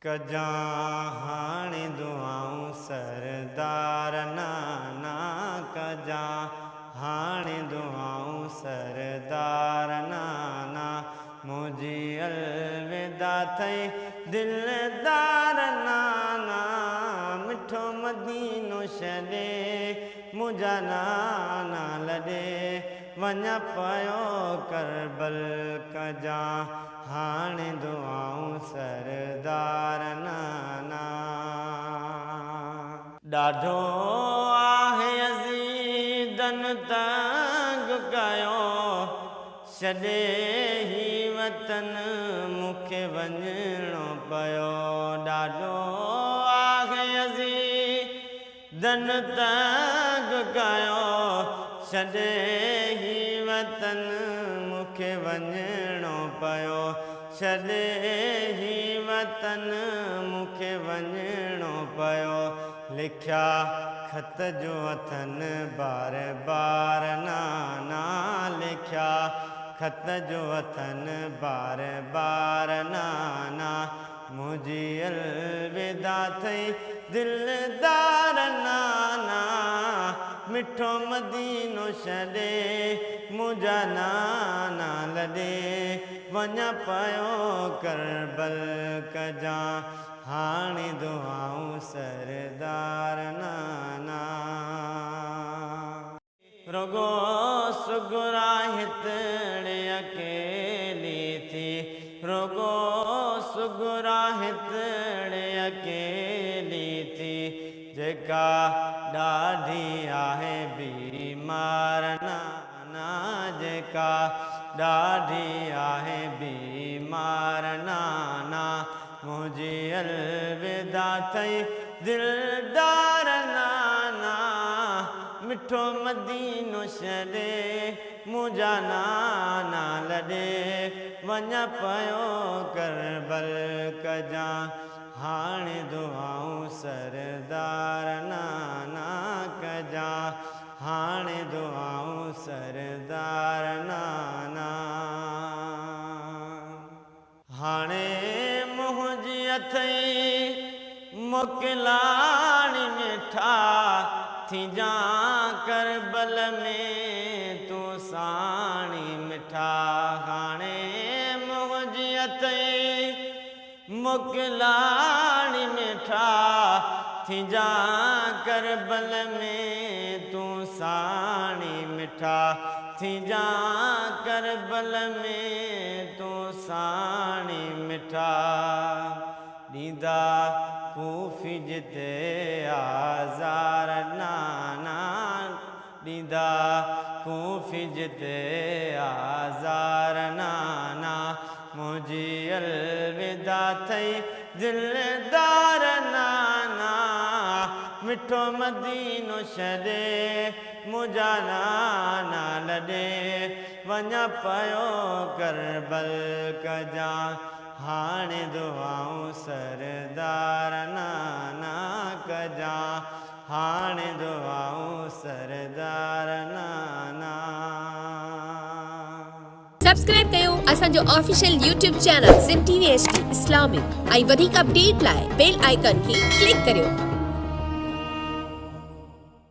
कजा हाणे दुआऊं सरदार नाना कजा हाणे दुआऊं सरदार नाना मुझी अलविदा थई दिलदार नाना मिठो मदीनो छॾे मुंहिंजा नाना लॾे वञा पियो करबल कजा हाणे दुआऊं सरदार नाना ॾाढो आहे अज़ीदन तंग कयो छॾे ही वतन मूंखे वञिणो पियो ॾाढो आहे अज़ीदन तंग कयो छॾे ही वतन मूंखे वञिणो पियो छॾे ही वतन मूंखे वञिणो पियो लिखिया ख़त जो अथनि बार बार नाना लिखिया ख़त जो अथनि बार बार नाना मुझी अलविदा थई दिलदार नाना मिठो मदीनो छॾे मुंहिंजा नाना लॾे वञा पियो करबल कजा हाणे दुआऊं सरदार नाना रुगो सुगुरा हितड़े अकेली थी रुगो सुगुरा हितड़े अकेली थी जेका ॾाढी आहे बीमार नाना जेका ॾाढी आहे बीमार नाना मुझी अलविदा थई दिलदार नाना मिठो मदीनो छॾे मुंहिंजा नाना लॾे वञा पियो करबल कजा हाणे दुआऊं सरदार नाना कजा हाणे दुआऊं सरदार नाना हाणे मुंहिंजी अथई मोकिलाणी मिठा थीजा करबल में तूं साणी मिठा हाणे मुंहिंजी अथई मोकिलाणी मिठा थीजा करबल में तूं साणी मिठा थीजा करबल में तूं साणी मिठा ॾींदा कूफी जिते आज़ार नाना ॾींदा कूफी जिते आज़ार नाना मुझी अलविदा थई दिलदार नाना मिठो मदीनो छॾे मुंहिंजा नाना लॾे वञा पियो करबल कजा हाणे दुआऊं सरदार नाना कजा हाणे दुआऊं सरदार नाना सब्सक्राइब कयो असांजो official YouTube channel Sindh TV HD Islamic ऐं वधीक अपडेट लाइ बेल आइकन खे क्लिक करियो।